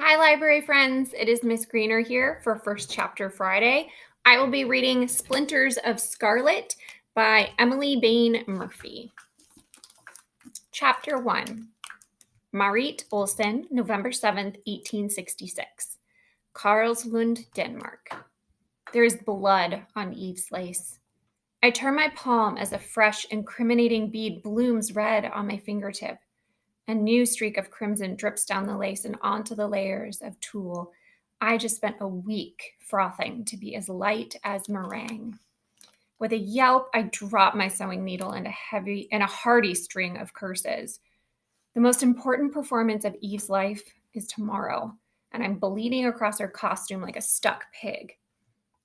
Hi, library friends. It is Miss Greener here for First Chapter Friday. I will be reading Splinters of Scarlet by Emily Bain Murphy. Chapter 1. Marit Olsen, November 7th, 1866. Karlslund, Denmark. There is blood on Eve's lace. I turn my palm as a fresh, incriminating bead blooms red on my fingertip. A new streak of crimson drips down the lace and onto the layers of tulle. I just spent a week frothing to be as light as meringue. With a yelp, I drop my sewing needle in a hearty string of curses. The most important performance of Eve's life is tomorrow, and I'm bleeding across her costume like a stuck pig.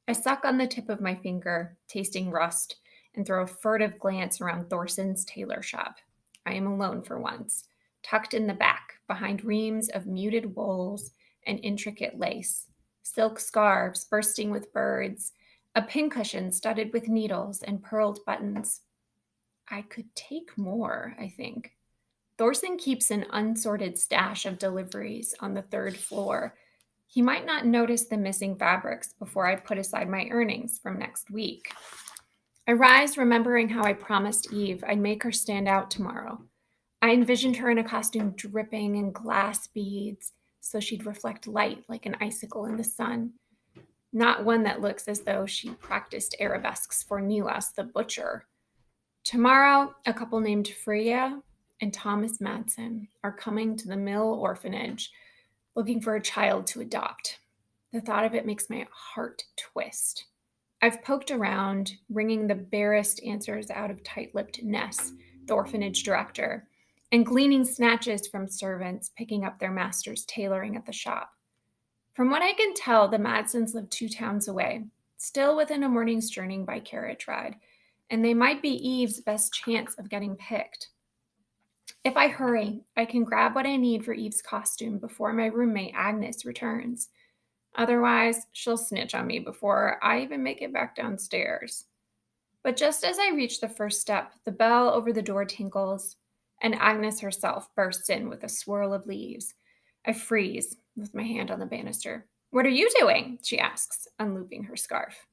I suck on the tip of my finger, tasting rust, and throw a furtive glance around Thorson's tailor shop. I am alone for once, tucked in the back, behind reams of muted wools and intricate lace, silk scarves bursting with birds, a pincushion studded with needles and pearled buttons. I could take more, I think. Thorson keeps an unsorted stash of deliveries on the third floor. He might not notice the missing fabrics before I put aside my earnings from next week. I rise, remembering how I promised Eve I'd make her stand out tomorrow. I envisioned her in a costume dripping in glass beads so she'd reflect light like an icicle in the sun, not one that looks as though she practiced arabesques for Nilas the butcher. Tomorrow, a couple named Freya and Thomas Madsen are coming to the Mill Orphanage looking for a child to adopt. The thought of it makes my heart twist. I've poked around, wringing the barest answers out of tight-lipped Ness, the orphanage director, and gleaning snatches from servants picking up their master's tailoring at the shop. From what I can tell, the Madsens live 2 towns away, still within a morning's journey by carriage ride, and they might be Eve's best chance of getting picked. If I hurry, I can grab what I need for Eve's costume before my roommate Agnes returns. Otherwise, she'll snitch on me before I even make it back downstairs. But just as I reach the first step, the bell over the door tinkles, and Agnes herself bursts in with a swirl of leaves. I freeze with my hand on the banister. "What are you doing?" she asks, unlooping her scarf.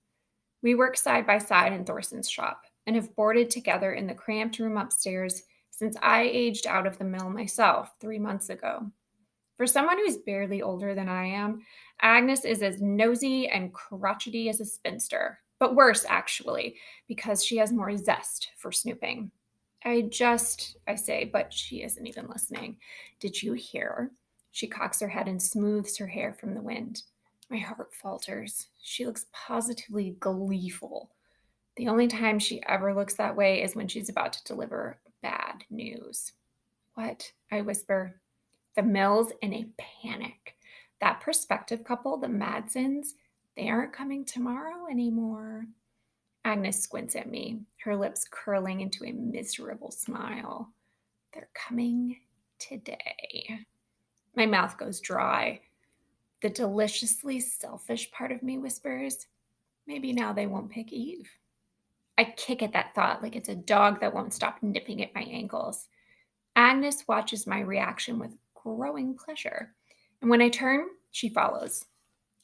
We work side by side in Thorson's shop and have boarded together in the cramped room upstairs since I aged out of the mill myself 3 months ago. For someone who's barely older than I am, Agnes is as nosy and crotchety as a spinster, but worse, actually, because she has more zest for snooping. I say, but she isn't even listening. "Did you hear?" She cocks her head and smooths her hair from the wind. My heart falters. She looks positively gleeful. The only time she ever looks that way is when she's about to deliver bad news. "What?" I whisper. The mill's in a panic. That prospective couple, the Madsens, they aren't coming tomorrow anymore. Agnes squints at me, her lips curling into a miserable smile. "They're coming today." My mouth goes dry. The deliciously selfish part of me whispers, "Maybe now they won't pick Eve." I kick at that thought like it's a dog that won't stop nipping at my ankles. Agnes watches my reaction with growing pleasure, and when I turn, she follows.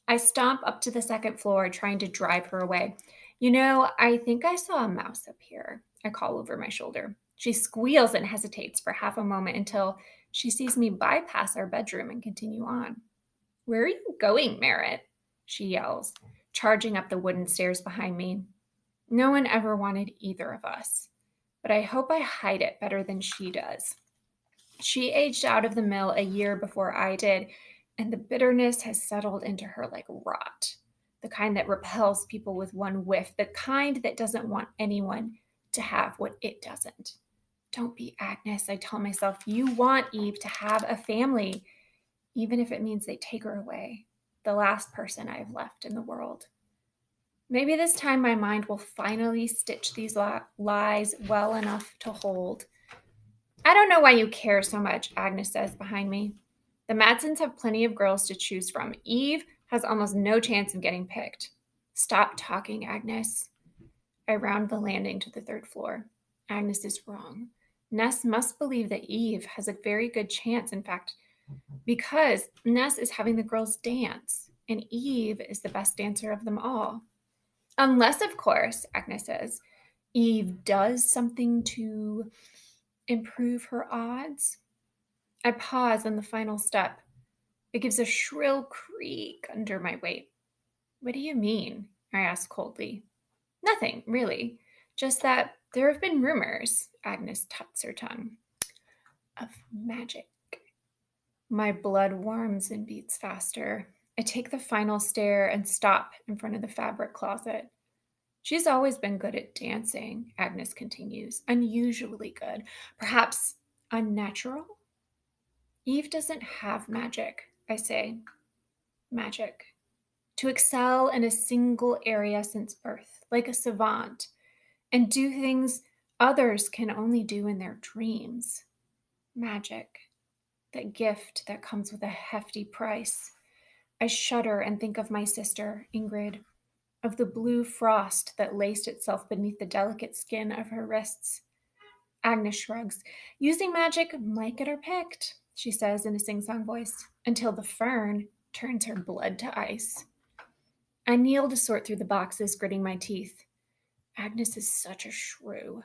I stomp up to the second floor, trying to drive her away. "I think I saw a mouse up here," I call over my shoulder. She squeals and hesitates for half a moment until she sees me bypass our bedroom and continue on. "Where are you going, Merritt?" she yells, charging up the wooden stairs behind me. No one ever wanted either of us, but I hope I hide it better than she does. She aged out of the mill a year before I did, and the bitterness has settled into her like rot. The kind that repels people with one whiff, the kind that doesn't want anyone to have what it doesn't. "Don't be Agnes," I tell myself. "You want Eve to have a family, even if it means they take her away, the last person I have left in the world." Maybe this time my mind will finally stitch these lies well enough to hold. "I don't know why you care so much," Agnes says behind me. "The Madsens have plenty of girls to choose from. Eve has almost no chance of getting picked." "Stop talking, Agnes." I round the landing to the third floor. Agnes is wrong. Ness must believe that Eve has a very good chance. In fact, Because Ness is having the girls dance, and Eve is the best dancer of them all. Unless, of course, Agnes says, Eve does something to improve her odds. I pause on the final step. It gives a shrill creak under my weight. What do you mean? I ask coldly. Nothing, really. Just that there have been rumors, Agnes tucks her tongue, of magic. My blood warms and beats faster. I take the final stair and stop in front of the fabric closet. She's always been good at dancing, Agnes continues. Unusually good. Perhaps unnatural? Eve doesn't have magic, I say. Magic. To excel in a single area since birth, like a savant, and do things others can only do in their dreams. Magic. That gift that comes with a hefty price. I shudder and think of my sister, Ingrid, of the blue frost that laced itself beneath the delicate skin of her wrists. Agnes shrugs. Using magic might get her picked, she says in a sing-song voice, until the fern turns her blood to ice. I kneel to sort through the boxes, gritting my teeth. Agnes is such a shrew.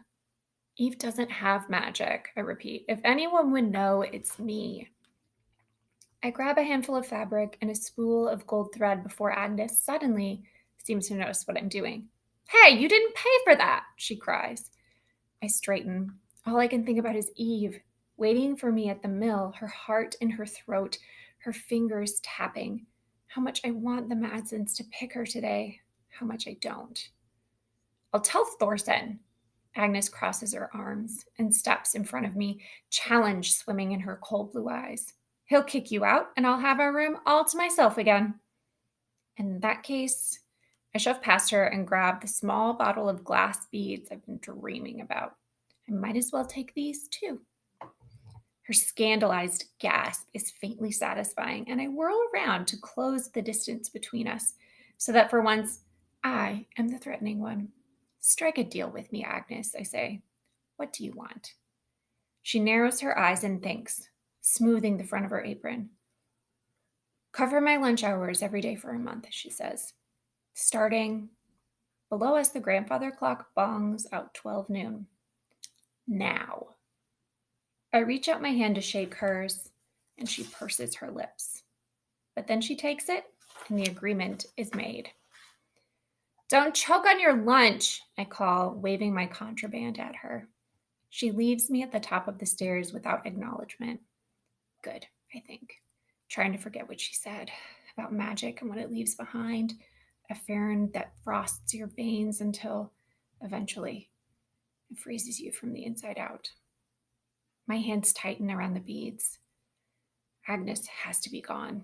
Eve doesn't have magic, I repeat. If anyone would know, it's me. I grab a handful of fabric and a spool of gold thread before Agnes suddenly seems to notice what I'm doing. Hey, you didn't pay for that, she cries. I straighten. All I can think about is Eve, waiting for me at the mill, her heart in her throat, her fingers tapping. How much I want the Madsons to pick her today, how much I don't. I'll tell Thorson. Agnes crosses her arms and steps in front of me, challenge swimming in her cold blue eyes. He'll kick you out, and I'll have our room all to myself again. In that case, I shove past her and grab the small bottle of glass beads I've been dreaming about. I might as well take these, too. Her scandalized gasp is faintly satisfying, and I whirl around to close the distance between us, so that for once, I am the threatening one. Strike a deal with me, Agnes, I say. What do you want? She narrows her eyes and thinks, smoothing the front of her apron. Cover my lunch hours every day for a month, she says. Starting below us, the grandfather clock bongs out 12 noon. Now. I reach out my hand to shake hers, and she purses her lips. But then she takes it, and the agreement is made. Don't choke on your lunch, I call, waving my contraband at her. She leaves me at the top of the stairs without acknowledgement. Good, I think. Trying to forget what she said about magic and what it leaves behind. A fern that frosts your veins until, eventually, it freezes you from the inside out. My hands tighten around the beads. Agnes has to be gone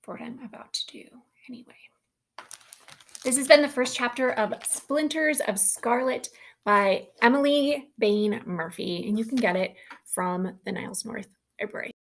for what I'm about to do anyway. This has been the first chapter of Splinters of Scarlet by Emily Bain Murphy, and you can get it from the Niles North Library.